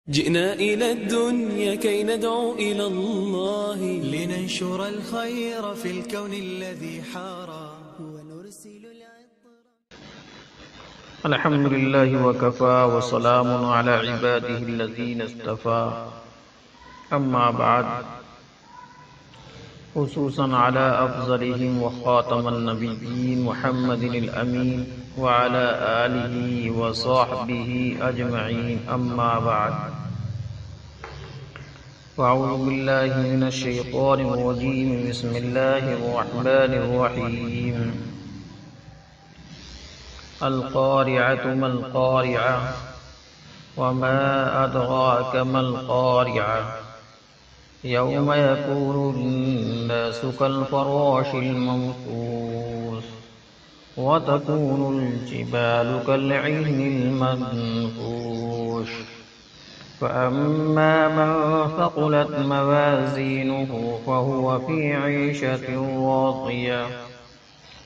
جئنا إلى الدنيا كي ندعو إلى الله لننشر الخير في الكون الذي حارى ونرسل العطر. الحمد لله وكفى وسلام على عباده الذين اصطفى. أما بعد، خصوصا على أفضلهم وخاتم النبيين محمد الأمين وعلى آله وصحبه أجمعين. أما بعد، فأعوذ بالله من الشيطان الرجيم. بسم الله الرحمن الرحيم. القارعة ما القارعة وما أدراك ما القارعة يوم يكون الناس كالفراش المبثوث وتكون الجبال كالعهن المنفوش. فأما من ثقلت موازينه فهو في عيشة راضية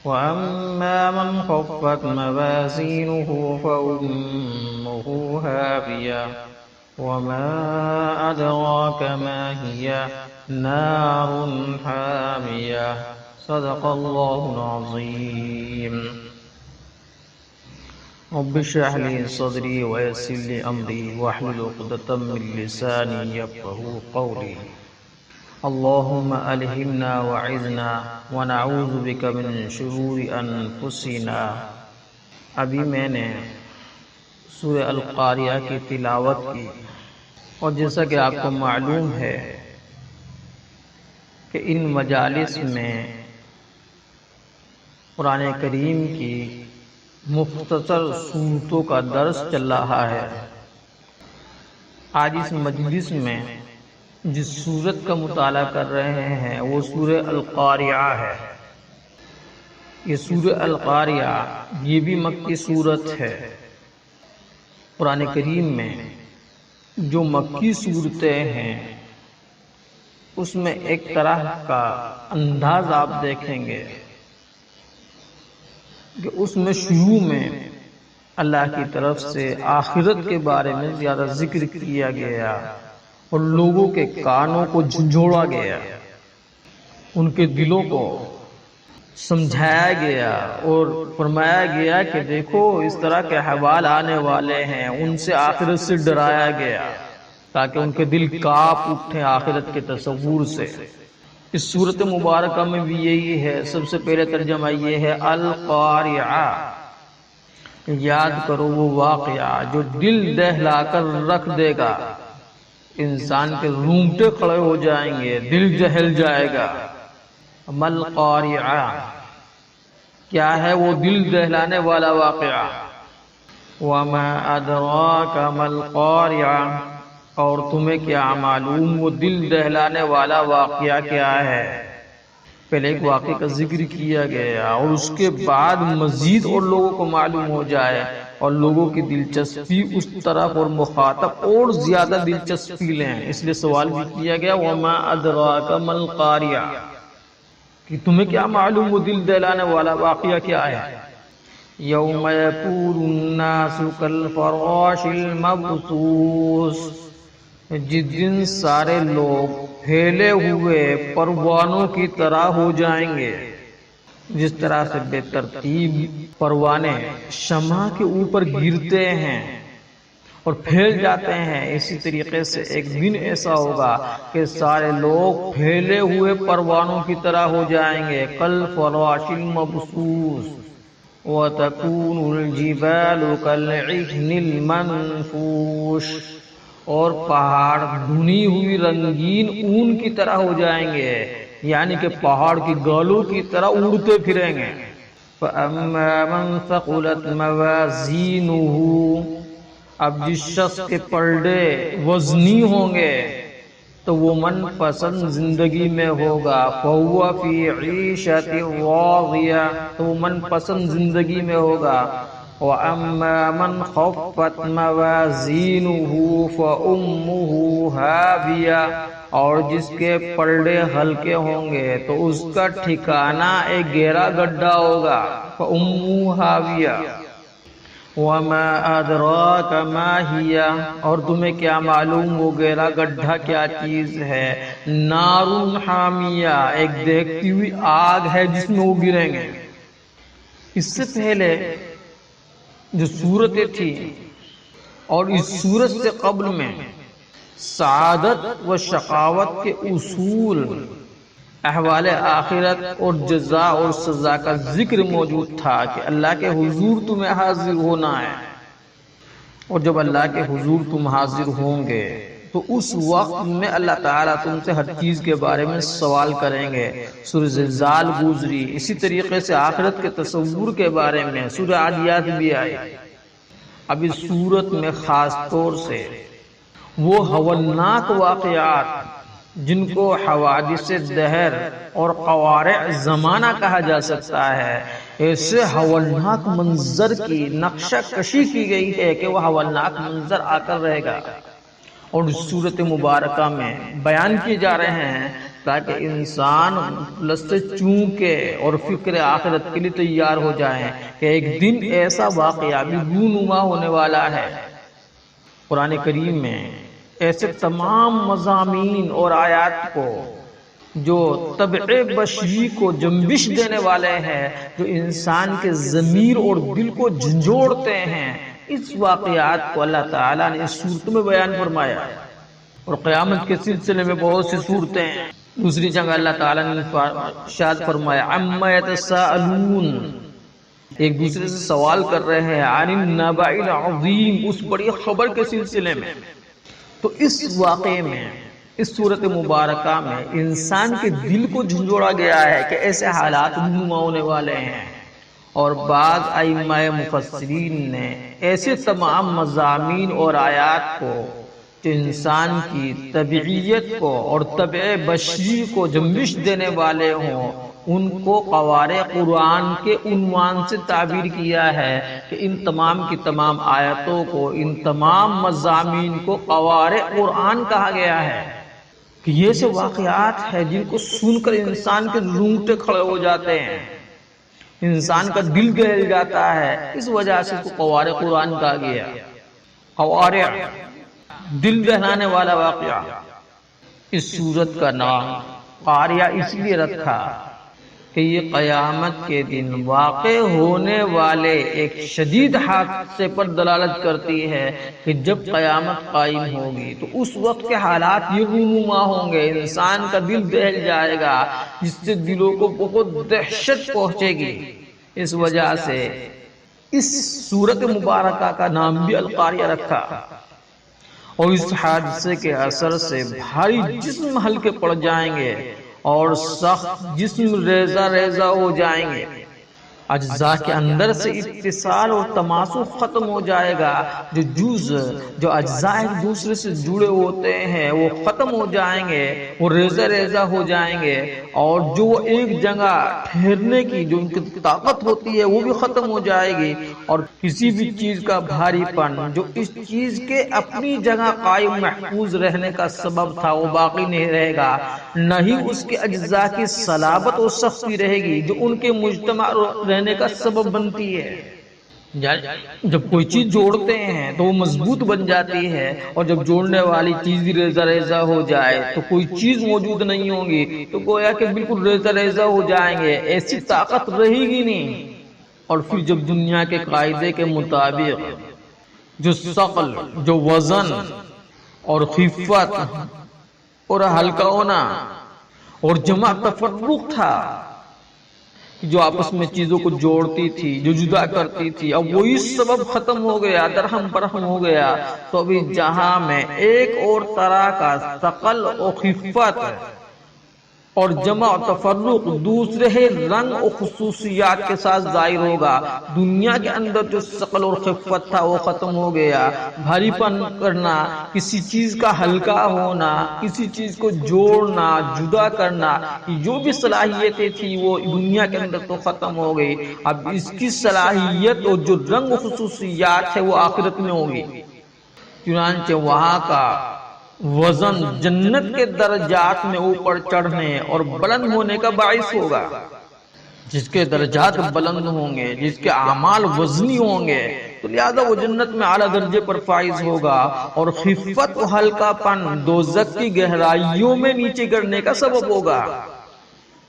وأما من خفت موازينه فأمه هاوية وما أدراك ما هي نار حامية. صدق الله العظيم. رب اشرح لي صدري ويسر لي أمري واحلل عقدة من لساني يفقهوا قولي. اللهم ألهمنا وعظنا ونعوذ بك من شرور أنفسنا. ابھی میں نے سورہ القاریہ کی تلاوت کی، اور جیسا کہ آپ کو معلوم ہے کہ ان مجالس میں قرآن کریم کی مختصر صورتوں کا درس چل رہا ہے. آج اس مجلس میں جس سورت کا مطالعہ کر رہے ہیں وہ سورہ القاریہ ہے. یہ سورہ القاریہ یہ بھی مکی سورت ہے. قرآن کریم میں جو مکی صورتیں ہیں اس میں ایک طرح کا انداز آپ دیکھیں گے کہ اس میں شروع میں اللہ کی طرف سے آخرت کے بارے میں زیادہ ذکر کیا گیا اور لوگوں کے کانوں کو جھنجھوڑا گیا، ان کے دلوں کو سمجھایا گیا اور فرمایا گیا کہ دیکھو اس طرح کے احوال آنے والے ہیں، ان سے آخرت سے ڈرایا گیا تاکہ ان کے دل کانپ اٹھیں آخرت کے تصور سے. اس صورت مبارکہ میں بھی یہی ہے. سب سے پہلے ترجمہ یہ ہے القاریہ، یاد کرو وہ واقعہ جو دل دہلا کر رکھ دے گا، انسان کے رونگٹے کھڑے ہو جائیں گے، دل دہل جائے گا. مل قاریہ، کیا ہے وہ دل دہلانے والا واقعہ؟ وما ادراک مل قاریہ، اور تمہیں کیا معلوم وہ دل دہلانے والا واقعہ کیا ہے؟ پہلے ایک واقعے کا ذکر کیا گیا اور اس کے بعد مزید اور لوگوں کو معلوم ہو جائے اور لوگوں کی دلچسپی اس طرف اور مخاطب اور زیادہ دلچسپی لیں، اس لیے سوال بھی کیا گیا وما ادراک مل قاریہ، کہ تمہیں کیا معلوم وہ دل دہلانے والا واقعہ کیا ہے؟ یوم یکون الناس کالفراش المبثوث، جس دن سارے لوگ پھیلے ہوئے پروانوں کی طرح ہو جائیں گے. جس طرح سے بے ترتیب پروانے شمع کے اوپر گرتے ہیں اور پھیل جاتے ہیں، اسی طریقے سے ایک دن ایسا ہوگا کہ سارے لوگ پھیلے ہوئے پروانوں کی طرح ہو جائیں گے. کالفراش المبثوث وتكون الجبال كالعهن المنفوش، اور پہاڑ بھنی ہوئی رنگین اون کی طرح ہو جائیں گے، یعنی کہ پہاڑ کی گالوں کی طرح اڑتے پھریں گے. فَأَمَّا مَنْ ثَقُلَتْ مَوَازِينُهُ، اب جس شخص کے پلڑے وزنی ہوں گے تو وہ من پسند زندگی میں ہوگا. فَهُوَ فِي عِيشَةٍ رَاضِيَةٍ، تو وہ من پسند زندگی میں ہوگا. وَأَمَّا مَنْ خَفَّتْ مَوَازِينُهُ فَأُمُّهُ هَاوِيَةٌ، اور جس کے پلڑے ہلکے ہوں گے تو اس کا ٹھکانہ ایک گہرا گڈھا ہوگا. فَأُمُّهُ هَاوِيَةٌ، وَمَا أَدْرَاكَ مَا هِيَ، اور تمہیں کیا معلوم وہ گہرا گڈھا کیا چیز ہے؟ نَارٌ حَامِيَةٌ، ایک دیکھتی ہوئی آگ ہے جس میں وہ گریں گے۔ اس سے پہلے جو صورتیں تھی اور اس صورت سے قبل میں سعادت و شقاوت کے اصول، احوال آخرت اور جزا اور سزا کا ذکر موجود تھا کہ اللہ کے حضور تمہیں حاضر ہونا ہے، اور جب اللہ کے حضور تم حاضر ہوں گے تو اس وقت میں اللہ تعالیٰ تم سے ہر چیز کے بارے میں سوال کریں گے۔ سورہ زلزال گزری، اسی طریقے سے آخرت کے تصور کے بارے میں سورہ عادیات بھی آئی۔ اب اس صورت میں خاص طور سے وہ ہولناک واقعات جن کو حوادث دہر اور قوارع زمانہ کہا جا سکتا ہے، ایسے ہولناک منظر کی نقشہ کشی کی گئی ہے کہ وہ ہولناک منظر آ کر رہے گا، اور اس صورت مبارکہ میں بیان کیے جا رہے ہیں تاکہ انسان لست چون کے اور فکر آخرت کے لیے تیار ہو جائیں کہ ایک دن ایسا واقعہ بھی رونما ہونے والا ہے۔ قرآن کریم میں ایسے تمام مضامین اور آیات کو جو طبع بشری کو جنبش دینے والے ہیں، جو انسان کے ضمیر اور دل کو جھنجھوڑتے ہیں، اس واقعات کو اللہ تعالیٰ نے اس صورت میں بیان فرمایا، اور قیامت کے سلسلے میں بہت سی صورتیں ہیں۔ دوسری جگہ اللہ تعالیٰ نے ارشاد فرمایا عما یتساءلون، ایک دوسرے سے سوال کر رہے ہیں عن النبأ العظیم، اس بڑی خبر کے سلسلے میں۔ تو اس واقعے میں، اس صورت مبارکہ میں انسان کے دل کو جھنجھوڑا گیا ہے کہ ایسے حالات رونما ہونے والے ہیں، اور بعض ائمہ مفسرین نے ایسے تمام مضامین اور آیات کو جو انسان کی طبعیت کو اور طبع بشری کو جنبش دینے والے ہوں، ان کو قوارع قرآن کے عنوان سے تعبیر کیا ہے کہ ان تمام کی تمام آیتوں کو، ان تمام مضامین کو قوارع قرآن کہا گیا ہے، کہ یہ سے واقعات ہیں جن کو سن کر انسان کے رونگٹے کھڑے ہو جاتے ہیں، انسان کا دل گہل جاتا ہے، اس وجہ سے اس کو قوارع قرآن کہا گیا۔ قوارع، دل دہلانے والا واقعہ۔ اس سورت کا نام قاریہ اس لیے رکھا کہ یہ قیامت کے دن واقع ہونے والے ایک شدید حادثے پر دلالت کرتی ہے کہ جب قیامت قائم ہوگی تو اس وقت کے حالات یہ رونما ہوں گے، انسان کا دل دہل جائے گا، جس سے دلوں کو بہت دہشت پہنچے گی۔ اس وجہ سے اس سورت مبارکہ کا نام بھی القاریہ رکھا، اور اس حادثے کے اثر سے بھاری جسم ہلکے پڑ جائیں گے اور سخت جسم ریزہ ریزہ ہو جائیں گے، اجزاء کے اندر سے اتصال اور تماسک ختم ہو جائے گا، جو اجزاء ایک دوسرے سے جڑے ہوتے ہیں وہ ختم ہو جائیں گے، وہ ریزہ ریزہ ہو جائیں گے، اور جو ایک جگہ ٹھہرنے کی جو ان کی طاقت ہوتی ہے وہ بھی ختم ہو جائے گی، اور کسی بھی چیز کا بھاری پن جو اس چیز کے اپنی جگہ قائم محفوظ رہنے کا سبب تھا وہ باقی نہیں رہے گا، نہ ہی اس کے اجزاء کی صلابت اور سختی رہے گی جو ان کے مجتمع رہنے کا سبب بنتی ہے۔ جب کوئی چیز جوڑتے ہیں تو وہ مضبوط بن جاتی ہے، اور جب جوڑنے والی چیز ریزہ ریزہ ہو جائے تو کوئی چیز موجود نہیں ہوگی، تو گویا کہ بالکل ریزہ ریزہ ہو جائیں گے، ایسی طاقت رہے گی نہیں۔ اور پھر جب دنیا کے قاعدے کے مطابق جو ثقل، جو وزن اور خفت اور ہلکا ہونا اور جمع تفرق تھا، جو آپس میں چیزوں کو جوڑتی تھی، جو جدا کرتی تھی، اب وہی سبب ختم ہو گیا، درہم برہم ہو گیا، تو ابھی جہاں میں ایک اور طرح کا ثقل و خفت اور جمع و تفرق دوسرے رنگ و خصوصیات کے ساتھ ظاہر ہوگا۔ دنیا کے اندر جو ثقل اور خفت تھا وہ ختم ہو گیا، بھاری پن کرنا، کسی چیز کا ہلکا ہونا، کسی چیز کو جوڑنا، جدا کرنا، جو بھی صلاحیتیں تھی وہ دنیا کے اندر تو ختم ہو گئی، اب اس کی صلاحیت اور جو رنگ و خصوصیات ہے وہ آخرت میں ہوگی۔ چنانچہ وہاں کا وزن جنت کے درجات میں اوپر چڑھنے اور بلند ہونے کا باعث ہوگا۔ جس کے درجات بلند ہوں گے، جس کے اعمال وزنی ہوں گے، تو تو لہذا وہ جنت میں اعلیٰ درجے پر فائز ہوگا، اور خفت و ہلکا پن دوزخ کی گہرائیوں میں نیچے گرنے کا سبب ہوگا۔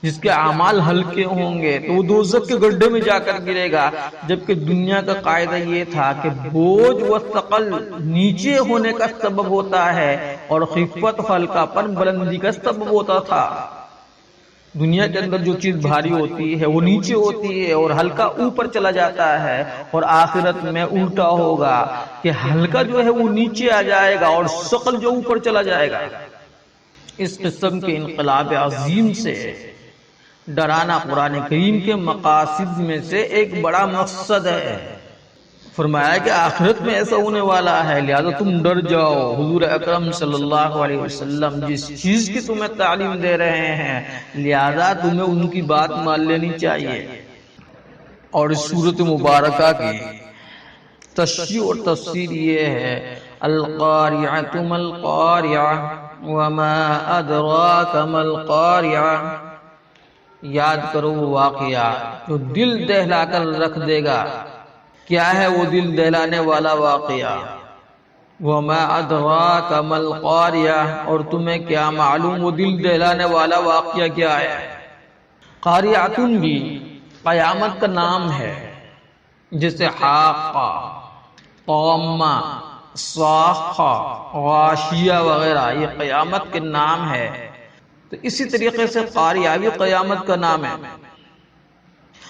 جس کے اعمال ہلکے ہوں گے تو وہ دوزخ کے گڈھے میں جا کر گرے گا، جبکہ دنیا کا قاعدہ یہ تھا کہ بوجھ و ثقل نیچے ہونے کا سبب ہوتا ہے اور خفت و ہلکا پن بلندی کا سبب ہوتا تھا۔ دنیا کے اندر جو چیز بھاری ہوتی ہے وہ نیچے ہوتی ہے اور ہلکا اوپر چلا جاتا ہے، اور آخرت میں الٹا ہوگا کہ ہلکا جو ہے وہ نیچے آ جائے گا اور ثقل جو اوپر چلا جائے گا۔ اس قسم کے انقلاب عظیم سے ڈرانا قرآن کریم کے مقاصد میں سے ایک بڑا مقصد ہے۔ فرمایا کہ آخرت میں ایسا ہونے والا ہے، لہذا تم ڈر جاؤ۔ حضور اکرم صلی اللہ علیہ وسلم جس چیز کی تمہیں تعلیم دے رہے ہیں، لہذا تمہیں ان کی بات مان لینی چاہیے۔ اور اس سورۃ مبارکہ کی تشریح اور تفسیر یہ ہے: القاریعۃ ما القاریعہ وما ادراک ما القاریعہ۔ یاد کرو وہ واقعہ جو دل دہلا کر رکھ دے گا۔ کیا ہے وہ دل دہلانے والا واقعہ؟ وَمَا أَدْرَاكَ مَا الْقَارِعَةُ، اور تمہیں کیا معلوم وہ دل دہلانے والا واقعہ کیا ہے؟ قاریعۃ بھی قیامت کا نام ہے، جیسے حاقہ، طامہ، صاخہ، غاشیہ وغیرہ یہ قیامت کے نام ہے۔ تو اسی طریقے سے قاریہ بھی قیامت کا نام ہے،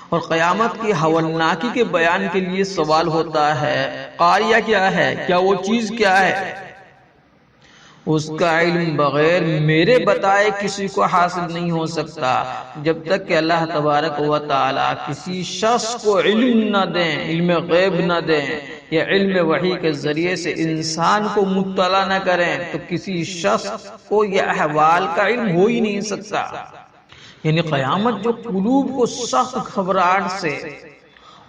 اور قیامت کی ہولناکی کے بیان کے لیے سوال ہوتا ہے قاریہ کیا ہے؟ کیا وہ چیز کیا ہے؟ اس کا علم بغیر میرے بتائے کسی کو حاصل نہیں ہو سکتا، جب تک کہ اللہ تبارک و تعالی کسی شخص کو علم نہ دیں، علم غیب نہ دیں، یا علم وحی کے ذریعے سے انسان کو مطلع نہ کریں، تو کسی شخص کو یہ احوال کا علم ہو ہی نہیں سکتا۔ یعنی قیامت جو قلوب کو سخت گھبراہٹ سے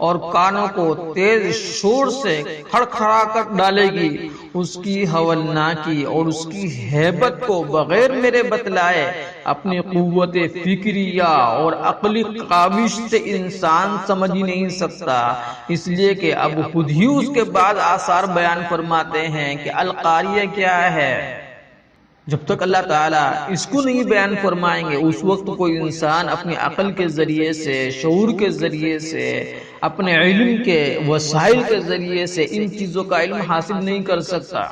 اور کانوں کو تیز شور سے کھڑکھڑا کر ڈالے گی، اس کی ہولناکی اور اس کی ہیبت کو بغیر میرے بتلائے اپنی قوت فکریہ اور عقلی کاوش سے انسان سمجھ ہی نہیں سکتا۔ اس لیے کہ اب خود ہی اس کے بعد آثار بیان فرماتے ہیں کہ القاریہ کیا ہے۔ جب تک اللہ تعالیٰ اس کو نہیں بیان فرمائیں گے، اس وقت کوئی انسان اپنی عقل کے ذریعے سے، شعور کے ذریعے سے، اپنے علم کے وسائل کے ذریعے سے ان چیزوں کا علم حاصل نہیں کر سکتا۔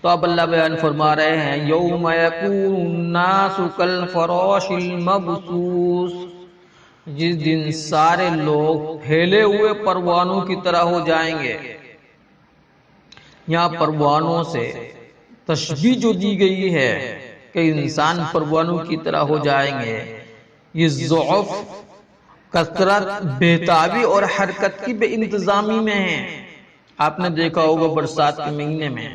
تو اب اللہ بیان فرما رہے ہیں یوم یکون الناس کالفراش المبثوث، جس دن سارے لوگ پھیلے ہوئے پروانوں کی طرح ہو جائیں گے۔ یہاں پروانوں سے تشبیہ جو دی گئی ہے کہ انسان پروانوں کی طرح ہو جائیں گے، یہ ضعف، کثرت، بےتابی اور حرکت کی بے انتظامی میں ہے۔ آپ نے دیکھا ہوگا برسات کے مہینے میں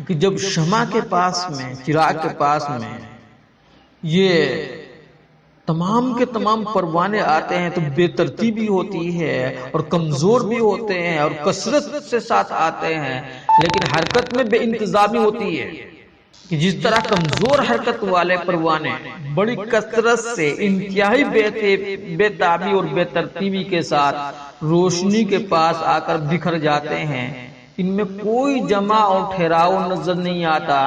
کہ جب شمع کے پاس میں، چراغ کے پاس میں یہ تمام کے تمام پروانے آتے ہیں تو بے ترتیبی ہوتی ہے اور کمزور بھی ہوتے ہیں اور کثرت سے ساتھ آتے ہیں، لیکن حرکت میں بے انتظامی ہوتی ہے کہ جس طرح کمزور حرکت والے پروانے بڑی کثرت سے انتہائی بے تابی اور بے ترتیبی کے ساتھ روشنی کے پاس آ کر بکھر جاتے ہیں، ان میں کوئی جمع اور ٹھہراؤ نظر نہیں آتا،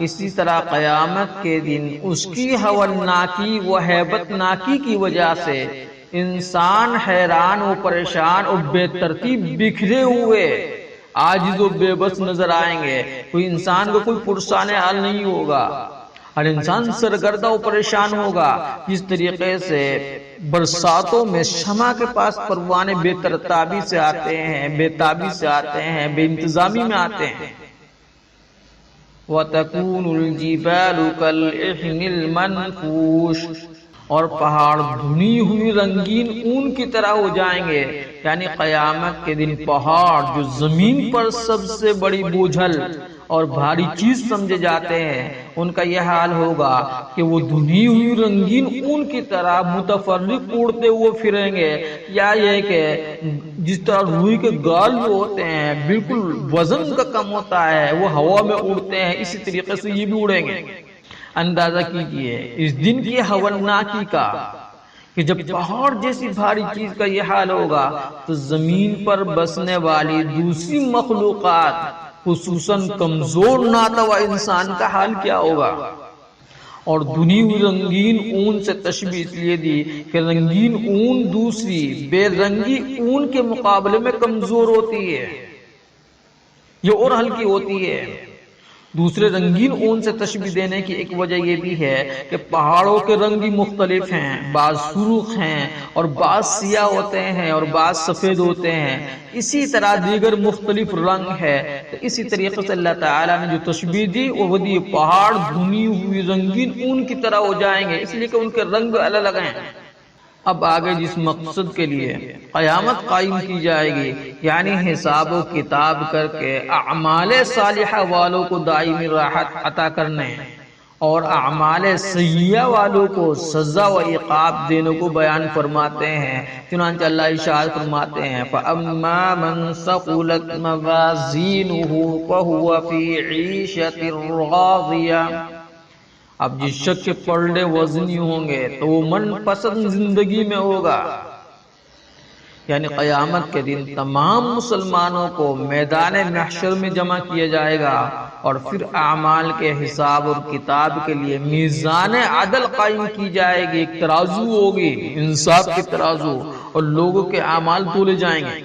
اسی طرح قیامت کے دن اس کی ہولناکی و ہیبت ناکی کی وجہ سے انسان حیران و پریشان اور بے ترتیب بکھرے ہوئے عاجز و بے بس نظر آئیں گے۔ کوئی انسان کو کوئی پرسان حال نہیں ہوگا، ہر انسان سرگردہ و پریشان ہوگا۔ جس طریقے سے برساتوں میں شمع کے پاس پروانے بے ترتابی سے آتے ہیں، بے تابی سے آتے ہیں، بے انتظامی میں آتے ہیں۔ وَتَكُونُ الْجِبَالُ كَالْعِهْنِ الْمَنْفُوشِ، اور پہاڑ بھنی ہوئی رنگین اون کی طرح ہو جائیں گے۔ یعنی قیامت کے دن پہاڑ جو زمین پر سب سے بڑی بوجھل اور بھاری چیز سمجھے جاتے ہیں، ان کا یہ حال ہوگا کہ وہ دھنی ہوئی رنگین اون کی طرح متفرق اڑتے ہوئے پھریں گے، یا یہ کہ جس طرح روئی کے گال جو ہوتے ہیں بالکل وزن کا کم ہوتا ہے، وہ ہوا میں اڑتے ہیں، اسی طریقے سے یہ بھی اڑیں گے۔ اندازہ کیجئے اس دن کی ہولناکی کا کہ جب پہاڑ جیسی بھاری چیز کا یہ حال ہوگا تو زمین پر بسنے والی دوسری مخلوقات خصوصاً کمزور ناتوا انسان کا حال کیا ہوگا؟ اور دھنی ہوئی رنگین اون سے تشبیہ اس لیے دی کہ رنگین اون دوسری بے رنگی اون کے مقابلے میں کمزور ہوتی ہے، یہ اور ہلکی ہوتی ہے۔ دوسرے رنگین اون سے تشبیہ دینے کی ایک وجہ یہ بھی ہے کہ پہاڑوں کے رنگ بھی مختلف ہیں، بعض سرخ ہیں اور بعض سیاہ ہوتے ہیں اور بعض سفید ہوتے ہیں، اسی طرح دیگر مختلف رنگ ہے۔ تو اسی طریقے سے اللہ تعالیٰ نے جو تشبیہ دی وہ دی پہاڑ دھنی ہوئی رنگین اون کی طرح ہو جائیں گے، اس لیے کہ ان کے رنگ الگ الگ ہیں۔ اب آگے جس مقصد کے لیے قیامت قائم کی جائے گی، یعنی حساب و کتاب کر کے اعمال صالحہ والوں کو دائمی راحت عطا کرنے اور اعمال سیئہ والوں کو سزا و عقاب دینے کو بیان فرماتے ہیں۔ چنانچہ اللہ ارشاد فرماتے ہیں فَأَمَّا مَنْ ثَقُلَتْ مَوَازِينُهُ فَهُوَ فِي عِيشَةٍ رَاضِيَةٍ۔ اب جس شخص کے پلڑے وزنی ہوں گے تو وہ من پسند زندگی میں ہوگا، یعنی قیامت کے دن تمام مسلمانوں کو میدان محشر میں جمع کیا جائے گا اور پھر اعمال کے حساب اور کتاب کے لیے میزان عدل قائم کی جائے گی، ایک ترازو ہوگی، انصاف کی ترازو، اور لوگوں کے اعمال تولے جائیں گے۔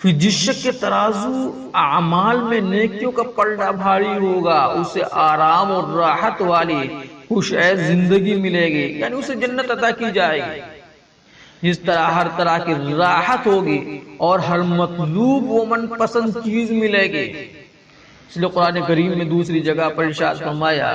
پھر جس شخص کے ترازو اعمال میں نیکیوں کا پلڑا بھاری ہوگا اسے آرام اور راحت والی خوش عیش زندگی ملے گی، یعنی اسے جنت عطا کی جائے گی، جس طرح ہر طرح کی راحت ہوگی اور ہر مطلوب و من پسند چیز ملے گی۔ اس لیے قرآن کریم میں دوسری جگہ پر ارشاد فرمایا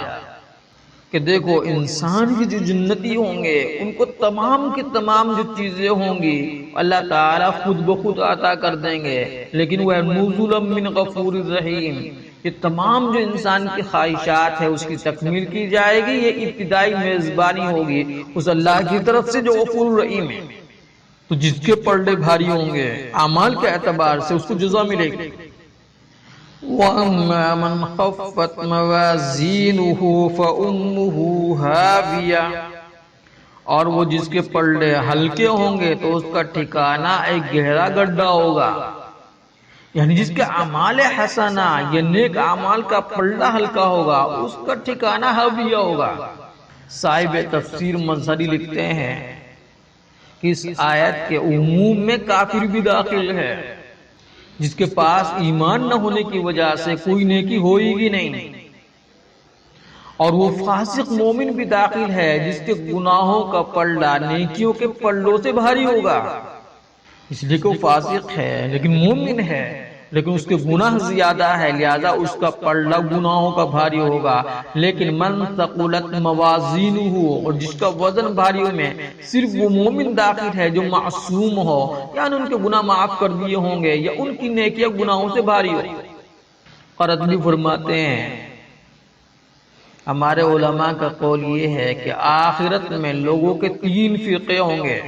کہ دیکھو انسان کی جو جنتی ہوں گے ان کو تمام کی تمام جو چیزیں ہوں گی اللہ تعالیٰ خود بخود عطا کر دیں گے، لیکن وہ نزلا من غفور الرحیم، یہ تمام جو انسان کی خواہشات ہے اس کی تکمیل کی جائے گی، یہ ابتدائی میزبانی ہوگی اس اللہ کی طرف سے جو غفور الرحیم ہے۔ تو جس کے پلڑے بھاری ہوں گے اعمال کے اعتبار سے اس کو جزا ملے گی۔ وَأَمَّا مَنْ خَفَّتْ مَوَازِينُهُ فَأُمُّهُ هَاوِيَةٌ، اور وہ جس کے پلڑے ہلکے ہوں گے تو اس کا ٹھکانہ ایک گہرا گڈھا ہوگا، یعنی جس کے اعمال حسنہ یا نیک اعمال کا پلڑا ہلکا ہوگا اس کا ٹھکانہ ہاویہ ہوگا۔ صاحب تفسیر مظہری لکھتے ہیں کہ اس آیت کے عموم میں کافر بھی داخل ہے، جس کے پاس ایمان نہ ہونے کی وجہ سے کوئی نیکی ہوئی گی نہیں، اور وہ فاسق مومن بھی داخل ہے جس کے گناہوں کا پلڑا نیکیوں کے پلڑوں سے بھاری ہوگا، اس لیے کہ وہ فاسق ہے لیکن مومن ہے، لیکن اس کے گناہ زیادہ ہے لہذا اس کا پلڑا گناہوں کا بھاری ہوگا۔ لیکن من ثقلت موازینہ، اور جس کا وزن بھاری میں صرف وہ مومن داخل ہے جو معصوم ہو، یعنی ان کے گناہ معاف کر دیے ہوں گے یا ان کی نیکیاں گناہوں سے بھاری ہو۔ قرطبی فرماتے ہیں ہمارے علماء کا قول یہ ہے کہ آخرت میں لوگوں کے تین فرقے ہوں گے۔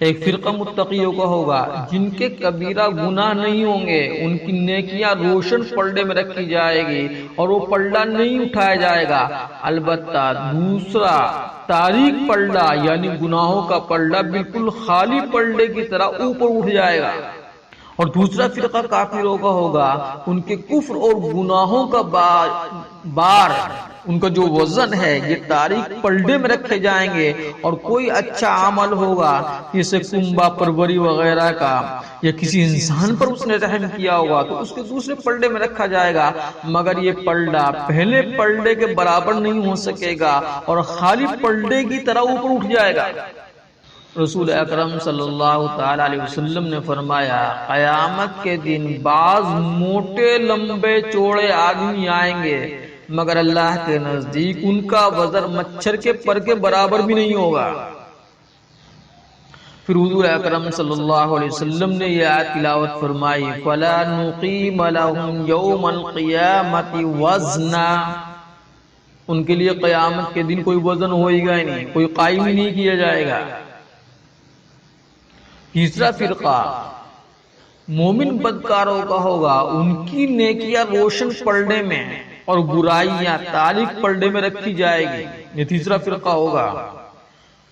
ایک فرقہ متقیوں کا ہوگا جن کے کبیرہ گناہ نہیں ہوں گے، ان کی نیکیاں روشن پلڑے میں رکھی جائے گی اور وہ پلڑا نہیں اٹھایا جائے گا۔ البتہ دوسرا تاریک پلڑا یعنی گناہوں کا پلڑا بالکل خالی پلڑے کی طرح اوپر اٹھ جائے گا۔ اور دوسرا فرقہ کافروں کا ہوگا، ان کے کفر اور گناہوں کا بار ان کا جو وزن ہے یہ تاریک پلڑے میں رکھے جائیں گے، اور کوئی اچھا عمل ہوگا جیسے کنبہ پروری وغیرہ کا یا کسی انسان پر اس نے رحم کیا ہوگا تو اس کے دوسرے پلڑے میں رکھا جائے گا، مگر یہ پلڑا پہلے پلڑے کے برابر نہیں ہو سکے گا اور خالی پلڑے کی طرح اوپر اٹھ جائے گا۔ رسول اکرم صلی اللہ تعالی علیہ وسلم نے فرمایا قیامت کے دن بعض موٹے لمبے چوڑے آدمی آئیں گے مگر اللہ کے نزدیک ان کا وزن مچھر کے پر کے برابر بھی نہیں ہوگا۔ پھر حضور اکرم صلی اللہ علیہ وسلم نے یہ آیت تلاوت فرمائی فَلَا نُقِيمَ لَهُمْ يَوْمَ الْقِيَامَةِ وَزْنًا، ان کے لیے قیامت کے دن کوئی وزن ہوئے گا ہی نہیں، کوئی قائم ہی نہیں کیا جائے گا۔ تیسرا فرقہ مومن بدکاروں کا ہوگا، ان کی نیکیاں روشن پلڑے میں اور برائیاں تاریک پلڑے میں رکھی جائے گی، یہ تیسرا فرقہ ہوگا۔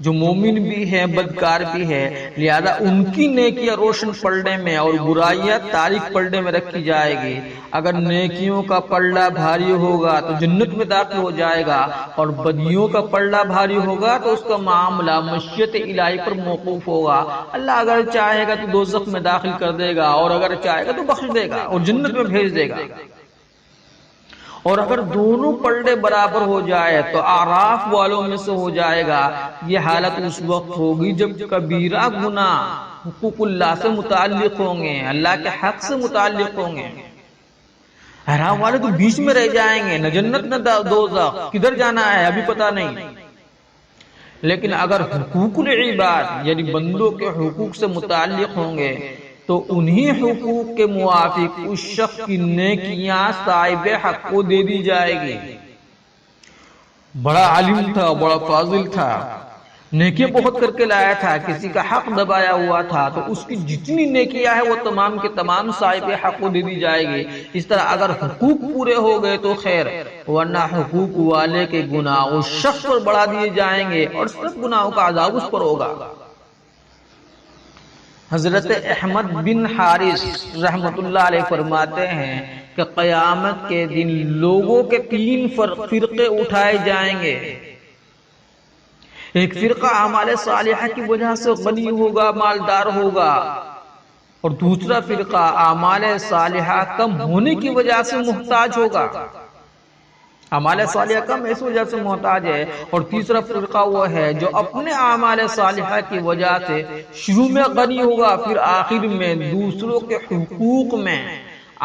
جو مومن بھی ہیں بدکار بھی ہیں، لہذا ان کی نیکیاں روشن پلڑے میں اور برائیاں تاریک پلڑے میں رکھی جائے گی۔ اگر نیکیوں کا پلڑا بھاری ہوگا تو جنت میں داخل ہو جائے گا، اور بدیوں کا پلڑا بھاری ہوگا تو اس کا معاملہ مشیت الہی پر موقوف ہوگا۔ اللہ اگر چاہے گا تو دوزخ میں داخل کر دے گا، اور اگر چاہے گا تو بخش دے گا اور جنت میں بھیج دے گا۔ اور اگر دونوں پلڑے برابر ہو جائے تو اعراف والوں میں سے ہو جائے گا۔ یہ حالت اس وقت ہوگی جب کبیرہ گناہ حقوق اللہ سے متعلق ہوں گے، اللہ کے حق سے متعلق ہوں گے۔ اعراف والے تو بیچ میں رہ جائیں گے، نہ جنت نہ دوزخ، کدھر جانا ہے ابھی پتہ نہیں۔ لیکن اگر حقوق العباد یعنی بندوں کے حقوق سے متعلق ہوں گے تو انہی حقوق کے موافق اس شخص کی نیکیاں صاحب حق کو دے دی جائے گی۔ بڑا عالم تھا، بڑا فاضل تھا، نیکیاں بہت کر کے لایا تھا، کسی کا حق دبایا ہوا تھا، تو اس کی جتنی نیکیاں ہیں وہ تمام کے تمام صاحب حق کو دے دی جائے گی۔ اس طرح اگر حقوق پورے ہو گئے تو خیر، ورنہ حقوق والے کے گناہ اس شخص پر بڑھا دیے جائیں گے اور سب گناہوں کا عذاب اس پر ہوگا۔ حضرت احمد بن حارث رحمت اللہ علیہ فرماتے ہیں کہ قیامت کے دن لوگوں کے 3 فرقے اٹھائے جائیں گے۔ ایک فرقہ اعمال صالحہ کی وجہ سے غنی ہوگا، مالدار ہوگا، اور دوسرا فرقہ اعمال صالحہ کم ہونے کی وجہ سے محتاج ہوگا۔ اعمال صالحہ کم اس وجہ سے محتاج ہے، اور تیسرا فرقہ وہ ہے جو اپنے اعمال صالحہ کی وجہ سے شروع میں غنی ہوگا، پھر آخر میں دوسروں کے حقوق میں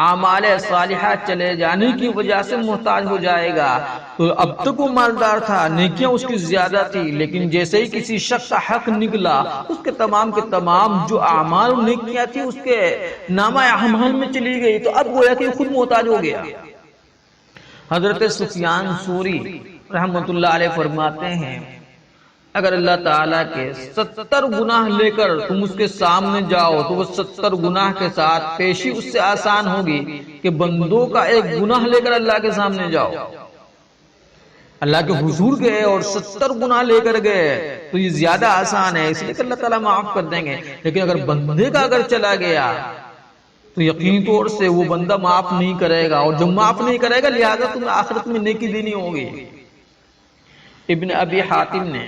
اعمال صالحہ چلے جانے کی وجہ سے محتاج ہو جائے گا۔ تو اب تک وہ مالدار تھا، نیکیاں اس کی زیادہ تھی، لیکن جیسے ہی کسی شخص کا حق نکلا، اس کے تمام جو اعمال و نیکیاں تھی اس کے نامہ اعمال میں چلی گئی، تو اب گویا کہ خود محتاج ہو گیا۔ حضرت سفیان ثوری رحمت اللہ علیہ فرماتے ہیں اگر اللہ تعالیٰ کے 70 گناہ لے کر تم اس کے سامنے جاؤ تو وہ 70 گناہ کے ساتھ پیشی اس سے آسان ہوگی کہ بندوں کا ایک گناہ لے کر اللہ کے سامنے جاؤ۔ اللہ کے حضور گئے اور 70 گناہ لے کر گئے تو یہ زیادہ آسان ہے، اس لیے کہ اللہ تعالیٰ معاف کر دیں گے۔ لیکن اگر بندے کا اگر چلا گیا تو یقین طور سے وہ بندہ معاف نہیں کرے گا، اور جب معاف نہیں کرے گا لہذا تمہیں آخرت میں نیکی دینی ہوگی۔ ابن ابی حاتم نے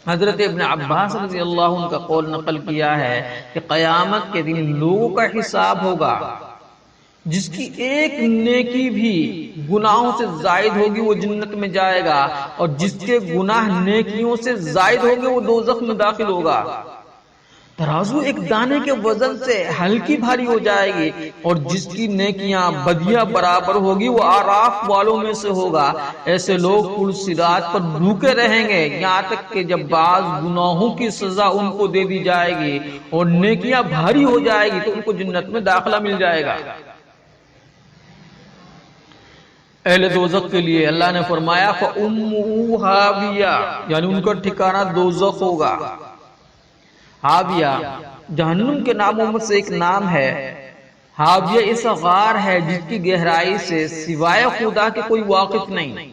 حضرت ابن عباس رضی اللہ عنہ کا قول نقل کیا ہے کہ قیامت کے دن لوگوں کا حساب ہوگا، جس کی ایک نیکی بھی گناہوں سے زائد ہوگی وہ جنت میں جائے گا، اور جس کے گناہ نیکیوں سے زائد ہوگے وہ دوزخ میں داخل ہوگا۔ ترازو ایک دانے کے وزن سے ہلکی بھاری ہو جائے گی، اور جس کی نیکیاں بدیاں برابر ہوگی وہ اعراف والوں میں سے ہوگا۔ ایسے لوگ پل صراط پر ڈھوکے رہیں گے یہاں تک کہ جب بعض گناہوں کی سزا ان کو دے دی جائے گی اور نیکیاں بھاری ہو جائے گی تو ان کو جنت میں داخلہ مل جائے گا۔ اہل دوزخ کے لیے اللہ نے فرمایا فَأُمُّهُ هَاوِيَةٌ، یعنی ان کا ٹھکانہ دوزخ ہوگا۔ ہاویہ جہنم کے ناموں میں سے ایک نام ہے۔ ہاویہ ایسا غار ہے جس کی گہرائی سے سوائے خدا کے کوئی واقف نہیں۔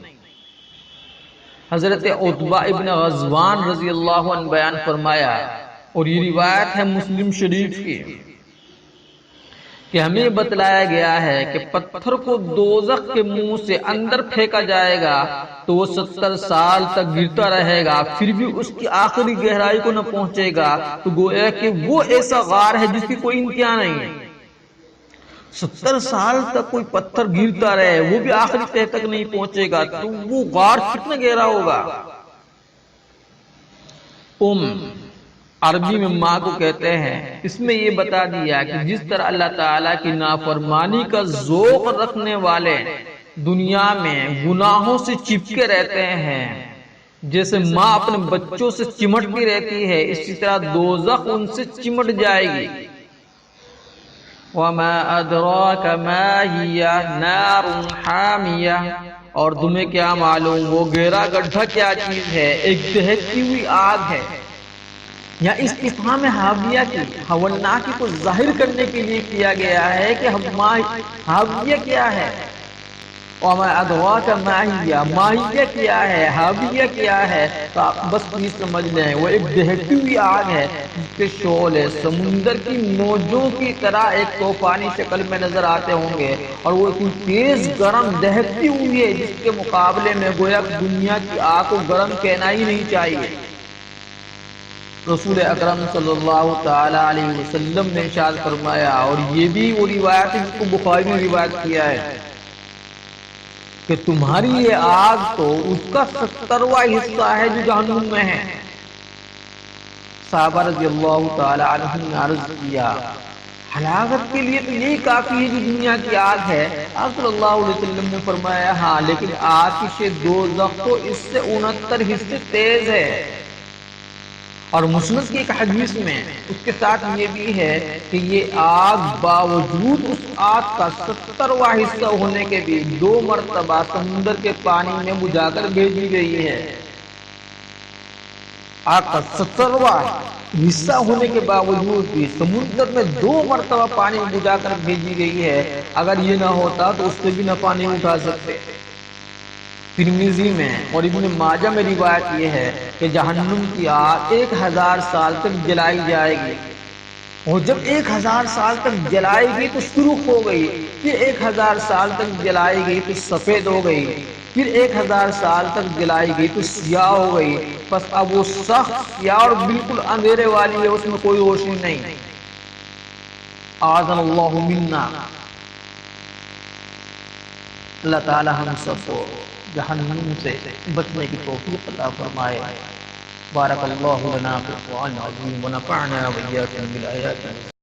حضرت عتبہ ابن غزوان رضی اللہ عنہ بیان فرمایا، اور یہ روایت ہے مسلم شریف کی، کہ ہمیں بتلایا گیا ہے کہ پتھر کو دوزخ کے منہ سے اندر پھینکا جائے گا تو وہ 70 سال تک گرتا رہے گا، پھر بھی اس کی آخری گہرائی کو نہ پہنچے گا، تو گویا کہ وہ ایسا غار ہے جس کی کوئی انتہا نہیں ہے۔ 70 سال تک کوئی پتھر گرتا رہے وہ بھی آخری تہ تک نہیں پہنچے گا، تو وہ غار کتنا گہرا ہوگا۔ عربی میں ماں کو کہتے ہیں۔ اس میں یہ بتا دیا کہ جس طرح اللہ تعالیٰ کی نافرمانی کا ذوق رکھنے والے دنیا میں گناہوں سے چپکے رہتے ہیں، جیسے ماں اپنے بچوں سے چمٹتی رہتی ہے، اسی طرح دوزخ ان سے چمٹ جائے گی۔ وَمَا أَدْرَاكَ مَا هِيَ نَارٌ حَامِيَةٌ، اور تمہیں کیا معلوم وہ گہرا گڈھا کیا چیز ہے، ایک دہتی ہوئی آگ ہے۔ یا اس استفہام حاویہ کی ہولناکی کو ظاہر کرنے کے لیے کیا گیا ہے کہ ہاویہ کیا ہے۔ وما ادراک ماہیہ، ماہیہ کیا ہے، حاویہ کیا ہے، تو آپ بس یہ سمجھ لیں وہ ایک دہتی ہوئی آگ ہے جس کے شعلے سمندر کی موجوں کی طرح ایک طوفانی شکل میں نظر آتے ہوں گے، اور وہ اتنی تیز گرم دہتی ہوئی ہے جس کے مقابلے میں گویا دنیا کی آگ کو گرم کہنا ہی نہیں چاہیے۔ رسول اکرم صلی اللہ تعالی علیہ وسلم نے ارشاد فرمایا، اور یہ بھی وہ روایت ہے جس کو بخاری نے روایت کیا ہے کہ تمہاری یہ آگ تو اس کا 70واں حصہ ہے جو جہنم میں ہے۔ صحابہ رضی اللہ تعالی عنہم نے عرض کیا ہلاکت کے لیے تو یہی کافی ہے جو دنیا کی آگ ہے۔ آپ صلی اللہ علیہ وسلم نے فرمایا ہاں، لیکن آتش دوزخ تو اس سے 69 حصے تیز ہے۔ اور مسند کی ایک حدیث میں اس کے ساتھ یہ بھی ہے کہ یہ آگ باوجود اس آگ کا 70واں حصہ ہونے کے بھی 2 مرتبہ سمندر کے پانی میں بجھا کر بھیجی گئی ہے۔ آگ کا 70واں حصہ ہونے کے باوجود بھی سمندر میں 2 مرتبہ پانی میں بجھا کر بھیجی گئی ہے۔ اگر یہ نہ ہوتا تو اس سے بھی نفع نہیں اٹھا سکتے۔ ترمذی میں اور ابن ماجہ میں روایت یہ ہے کہ جہنم کی آگ 1000 سال تک جلائی جائے گی، اور جب 1000 سال تک جلائے گی تو سرخ ہو گئی، پھر 1000 سال تک جلائے گی تو سفید ہو گئی، پھر 1000 سال تک جلائے گی تو سیاہ ہو گئی۔ بس اب وہ سخت سیاہ اور بالکل اندھیرے والی ہے، اس میں کوئی روشنی نہیں۔ اعاذنا اللہ منا۔ اللہ تعالی ہم سب کو جہنم سے بچنے کی توفیق عطا فرمائے۔ بارک اللہ لنا فی القرآن العظیم ونفعنا وإياکم بالآیات